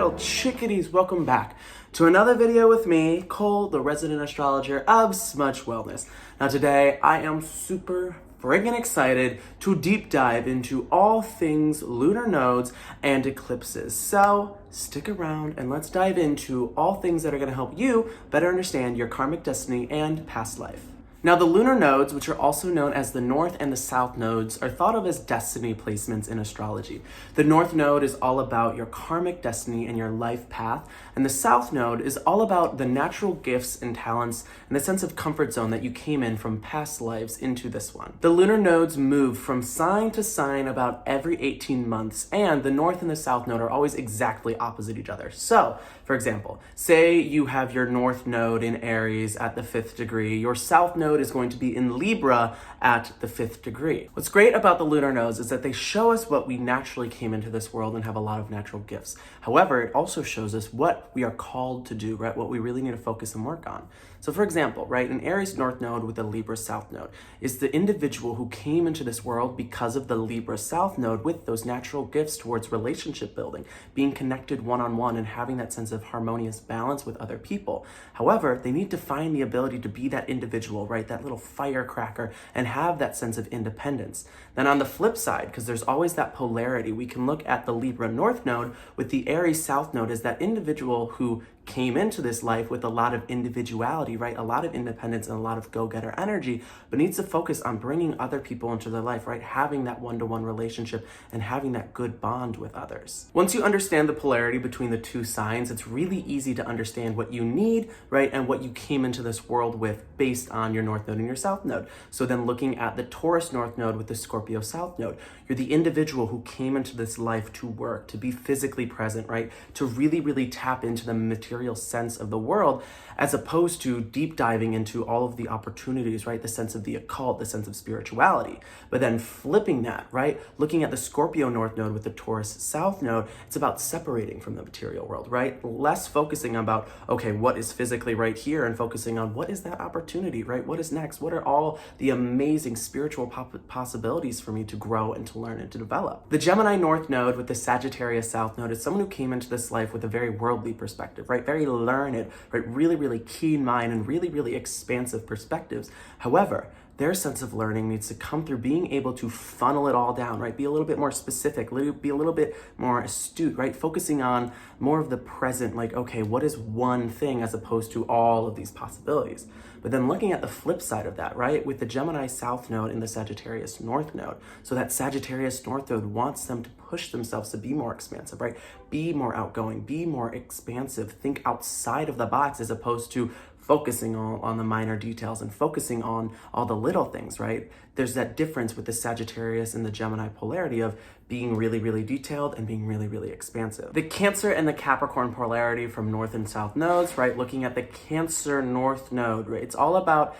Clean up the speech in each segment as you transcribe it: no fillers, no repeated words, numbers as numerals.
Untitled Chickadees, welcome back to another video with me, Cole, the resident astrologer of Smudge Wellness. Now today, I am super friggin' excited to deep dive into all things lunar nodes and eclipses. So stick around and let's dive into all things that are gonna help you better understand your karmic destiny and past life. Now, the lunar nodes, which are also known as the north and the south nodes, are thought of as destiny placements in astrology. The north node is all about your karmic destiny and your life path, and the south node is all about the natural gifts and talents and the sense of comfort zone that you came in from past lives into this one. The lunar nodes move from sign to sign about every 18 months, and the north and the south node are always exactly opposite each other. So, for example, say you have your north node in Aries at the 5th degree, your south node is going to be in Libra at the 5th degree. What's great about the lunar nodes is that they show us what we naturally came into this world and have a lot of natural gifts. However, it also shows us what we are called to do, right? What we really need to focus and work on. So for example, right, an Aries north node with a Libra south node is the individual who came into this world because of the Libra south node with those natural gifts towards relationship building, being connected one-on-one and having that sense of harmonious balance with other people. However, they need to find the ability to be that individual, right, that little firecracker, and have that sense of independence. Then on the flip side, because there's always that polarity, we can look at the Libra north node with the Aries south node as that individual who came into this life with a lot of individuality, right? A lot of independence and a lot of go-getter energy, but needs to focus on bringing other people into their life, right? Having that one-to-one relationship and having that good bond with others. Once you understand the polarity between the two signs, it's really easy to understand what you need, right? And what you came into this world with based on your north node and your south node. So then looking at the Taurus north node with the Scorpio south node, you're the individual who came into this life to work, to be physically present, right? To really, really tap into the material sense of the world, as opposed to deep diving into all of the opportunities, right? The sense of the occult, the sense of spirituality. But then flipping that, right? Looking at the Scorpio north node with the Taurus south node, it's about separating from the material world, right? Less focusing about, okay, what is physically right here, and focusing on what is that opportunity, right? What is next? What are all the amazing spiritual possibilities for me to grow and to learn and to develop? The Gemini north node with the Sagittarius south node is someone who came into this life with a very worldly perspective, right? Very learned, right? Really keen mind and really expansive perspectives. However, their sense of learning needs to come through being able to funnel it all down, right? Be a little bit more specific, be a little bit more astute, right? Focusing on more of the present, like, okay, what is one thing as opposed to all of these possibilities? But then looking at the flip side of that, right? With the Gemini south node and the Sagittarius north node. So that Sagittarius north node wants them to push themselves to be more expansive, right? Be more outgoing, be more expansive, think outside of the box as opposed to focusing on the minor details and focusing on all the little things, right? There's that difference with the Sagittarius and the Gemini polarity of being really detailed and being really expansive. The Cancer and the Capricorn polarity from north and south nodes, right? Looking at the Cancer north node, right? It's all about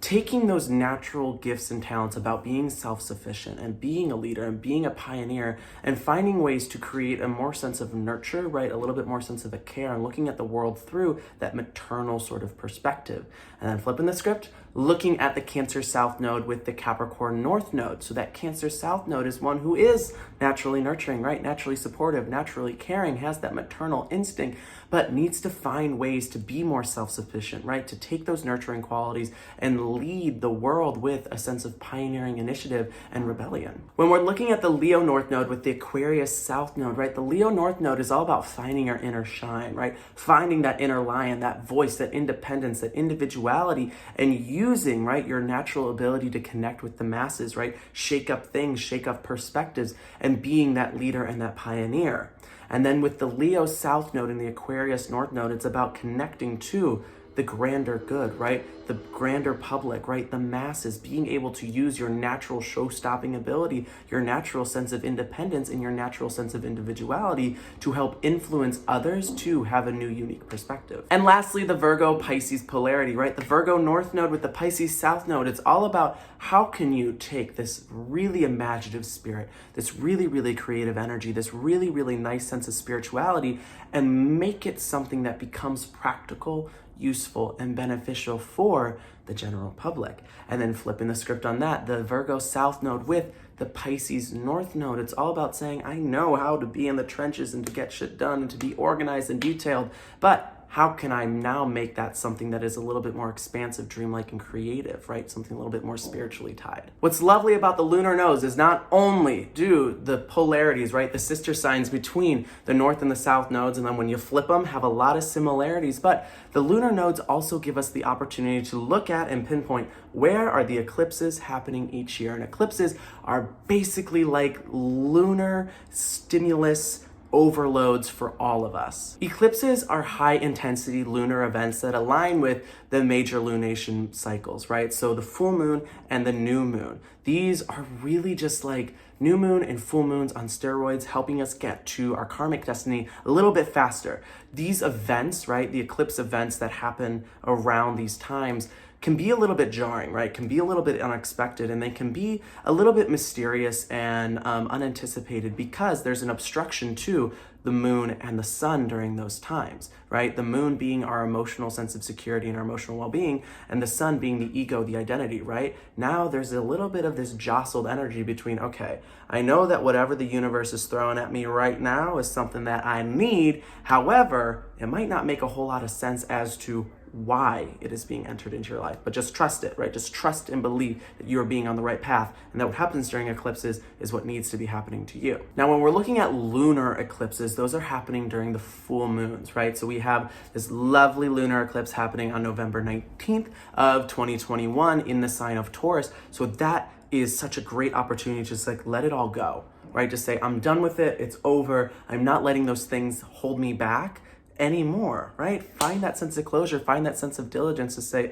taking those natural gifts and talents about being self-sufficient and being a leader and being a pioneer and finding ways to create a more sense of nurture, right? A little bit more sense of a care and looking at the world through that maternal sort of perspective. And then flipping the script, looking at the Cancer south node with the Capricorn north node. So that Cancer south node is one who is naturally nurturing, right? Naturally supportive, naturally caring, has that maternal instinct, but needs to find ways to be more self-sufficient, right? To take those nurturing qualities and lead the world with a sense of pioneering initiative and rebellion. When we're looking at the Leo north node with the Aquarius south node, right? The Leo north node is all about finding our inner shine, right? Finding that inner lion, that voice, that independence, that individuality, and using, right, your natural ability to connect with the masses, right? Shake up things, shake up perspectives, and being that leader and that pioneer. And then with the Leo south node and the Aquarius north node, it's about connecting to the grander good, right? The grander public, right? The masses, being able to use your natural show-stopping ability, your natural sense of independence, and your natural sense of individuality to help influence others to have a new, unique perspective. And lastly, the Virgo Pisces polarity, right? The Virgo north node with the Pisces south node, it's all about how can you take this really imaginative spirit, this really creative energy, this really nice sense of spirituality, and make it something that becomes practical, useful, and beneficial for the general public. And then flipping the script on that, the Virgo south node with the Pisces North Node. It's all about saying, I know how to be in the trenches and to get shit done and to be organized and detailed, but how can I now make that something that is a little bit more expansive, dreamlike, and creative, right? Something a little bit more spiritually tied. What's lovely about the lunar nodes is not only do the polarities, right, the sister signs between the north and the south nodes, and then when you flip them, have a lot of similarities, but the lunar nodes also give us the opportunity to look at and pinpoint where are the eclipses happening each year. And eclipses are basically like lunar stimulus overloads for all of us. Eclipses are high intensity lunar events that align with the major lunation cycles, right? So the full moon and the new moon. These are really just like new moon and full moons on steroids, helping us get to our karmic destiny a little bit faster. These events, right, the eclipse events that happen around these times can be a little bit jarring, right? Can be a little bit unexpected, and they can be a little bit mysterious and unanticipated because there's an obstruction to the moon and the sun during those times, right? The moon being our emotional sense of security and our emotional well-being, and the sun being the ego, the identity, right? Now there's a little bit of this jostled energy between, okay, I know that whatever the universe is throwing at me right now is something that I need. However, it might not make a whole lot of sense as to why it is being entered into your life, but just trust it, right? Just trust and believe that you're being on the right path, and that what happens during eclipses is what needs to be happening to you. Now, when we're looking at lunar eclipses, those are happening during the full moons, right? So we have this lovely lunar eclipse happening on November 19th of 2021 in the sign of Taurus. So that is such a great opportunity to just like let it all go, right? Just say, I'm done with it, it's over. I'm not letting those things hold me back anymore, right? Find that sense of closure, find that sense of diligence to say,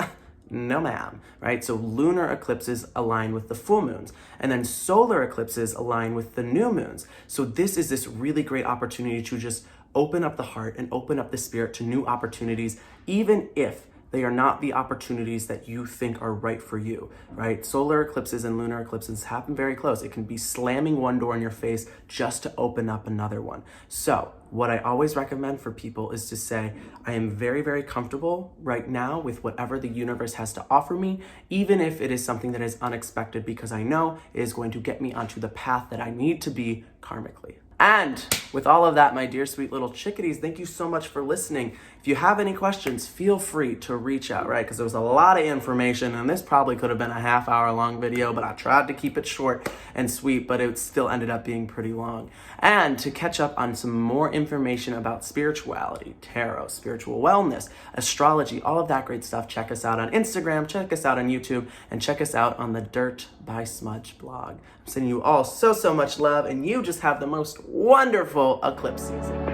no ma'am, right? So lunar eclipses align with the full moons, and then solar eclipses align with the new moons. So this is this really great opportunity to just open up the heart and open up the spirit to new opportunities, even if they are not the opportunities that you think are right for you, right? Solar eclipses and lunar eclipses happen very close. It can be slamming one door in your face just to open up another one. So what I always recommend for people is to say, I am very, very comfortable right now with whatever the universe has to offer me, even if it is something that is unexpected, because I know it is going to get me onto the path that I need to be karmically. And with all of that, my dear sweet little chickadees, thank you so much for listening. If you have any questions, feel free to reach out, right? Because there was a lot of information, and this probably could have been a half-hour-long video, but I tried to keep it short and sweet, but it still ended up being pretty long. And to catch up on some more information about spirituality, tarot, spiritual wellness, astrology, all of that great stuff, check us out on Instagram, check us out on YouTube, and check us out on the Dirt by Smudge blog. I'm sending you all so much love, and you just have the most wonderful eclipse season.